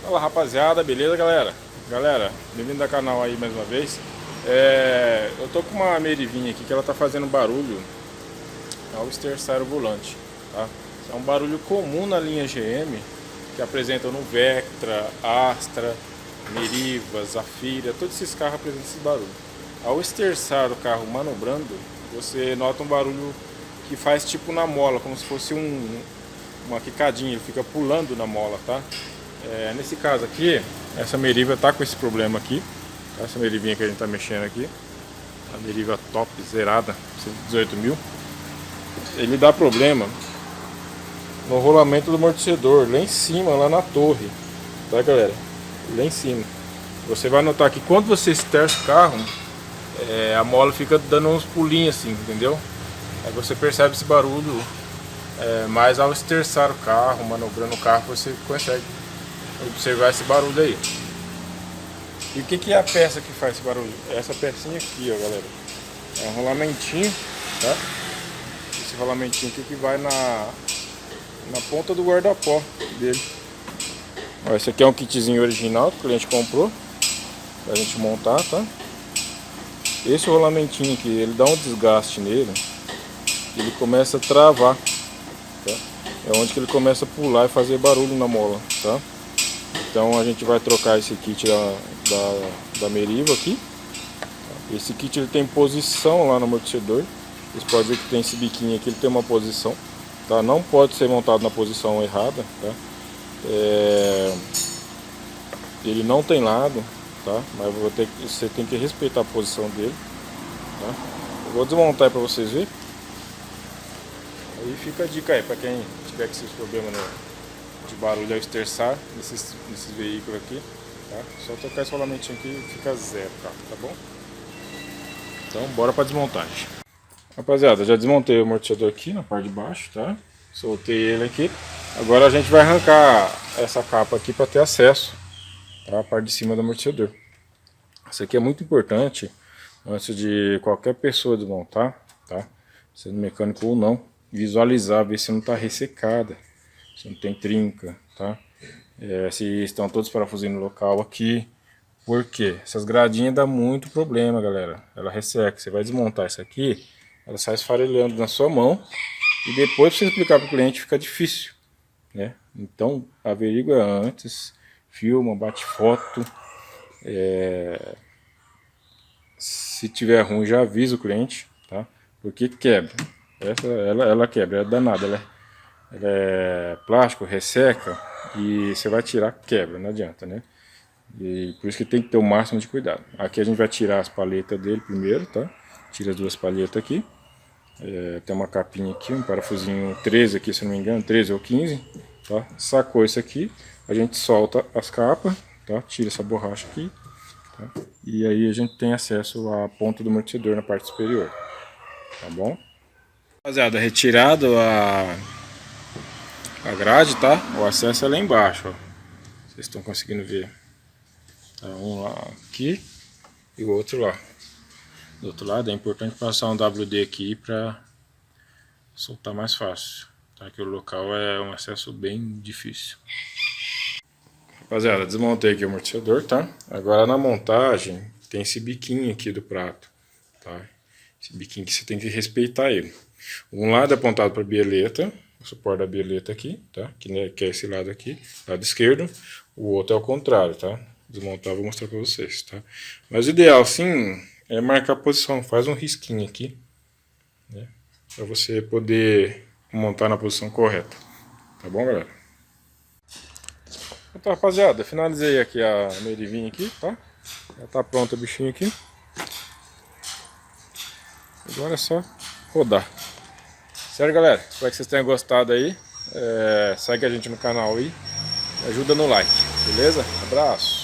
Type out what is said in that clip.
Fala rapaziada, beleza galera? Galera, bem-vindo ao canal aí mais uma vez. Eu tô com uma Merivinha aqui que ela tá fazendo barulho ao esterçar o volante, tá? É um barulho comum na linha GM, que apresentam no Vectra, Astra, Meriva, Zafira, todos esses carros apresentam esse barulho. Ao esterçar o carro manobrando, você nota um barulho que faz tipo na mola, como se fosse uma quicadinha, ele fica pulando na mola, tá? Nesse caso aqui, essa Meriva tá com esse problema aqui, tá? Essa Merivinha que a gente tá mexendo aqui, a Meriva top, zerada, 118 mil, ele dá problema no rolamento do amortecedor, lá em cima, lá na torre, tá galera? Lá em cima. Você vai notar que quando você esterça o carro, a mola fica dando uns pulinhos assim, entendeu? Aí você percebe esse barulho, mas ao esterçar o carro, manobrando o carro, você consegue observar esse barulho aí. E o que é a peça que faz esse barulho? Essa pecinha aqui, ó galera, é um rolamentinho, tá? Esse rolamentinho aqui que vai na ponta do guarda-pó dele. Ó, esse aqui é um kitzinho original que o cliente comprou pra gente montar, tá? Esse rolamentinho aqui, ele dá um desgaste nele, ele começa a travar, tá? É onde que ele começa a pular e fazer barulho na mola, tá? Então a gente vai trocar esse kit da Meriva aqui. Esse kit ele tem posição lá no amortecedor. Vocês podem ver que tem esse biquinho aqui, ele tem uma posição, tá? Não pode ser montado na posição errada, tá? Ele não tem lado, tá? Mas você tem que respeitar a posição dele, tá? Eu vou desmontar para vocês verem. Aí fica a dica aí para quem tiver com esses problemas de barulho ao esterçar nesses veículos aqui, tá? Só trocar esse rolamentinho aqui e fica zero, tá bom? Então bora para desmontagem. Rapaziada, já desmontei o amortecedor aqui na parte de baixo, tá? Soltei ele aqui. Agora a gente vai arrancar essa capa aqui para ter acesso, tá? A parte de cima do amortecedor. Isso aqui é muito importante antes de qualquer pessoa desmontar, tá? Sendo mecânico ou não, visualizar, ver se não está ressecada, se não tem trinca, tá? Se estão todos os parafusinhos no local aqui. Por quê? Essas gradinhas dão muito problema, galera. Ela resseca. Você vai desmontar isso aqui, ela sai esfarelando na sua mão e depois pra você explicar para o cliente fica difícil, né? Então averigua antes, filma, bate foto. Se tiver ruim já avisa o cliente, tá? Porque quebra. Ela quebra, é danada, ela é plástico, resseca e você vai tirar, quebra, não adianta, né? E por isso que tem que ter o máximo de cuidado. Aqui a gente vai tirar as palhetas dele primeiro, tá? Tira as duas palhetas aqui. Tem uma capinha aqui, um parafusinho 13 aqui, se não me engano, 13 ou 15, tá? Sacou isso aqui, a gente solta as capas, tá? Tira essa borracha aqui, tá? E aí a gente tem acesso à ponta do amortecedor na parte superior, tá bom? Rapaziada, retirado a grade, tá? O acesso é lá embaixo, ó. Vocês estão conseguindo ver. Tá, um lá aqui e o outro lá. Do outro lado é importante passar um WD aqui para soltar mais fácil, tá? Que o local é um acesso bem difícil. Rapaziada, desmontei aqui o amortecedor, tá? Agora na montagem tem esse biquinho aqui do prato, tá? Esse biquinho que você tem que respeitar ele. Um lado é apontado para a bieleta, o suporte da bieleta aqui, tá? Que é esse lado aqui, lado esquerdo. O outro é ao contrário, tá? Desmontar, vou mostrar para vocês, tá? Mas o ideal, sim, é marcar a posição. Faz um risquinho aqui, né? Para você poder montar na posição correta. Tá bom, galera? Então, rapaziada, finalizei aqui a Merivinha aqui, tá? Já tá pronto o bichinho aqui. Agora é só rodar. Sério, galera? Espero que vocês tenham gostado aí. Segue a gente no canal aí. Ajuda no like, beleza? Abraço!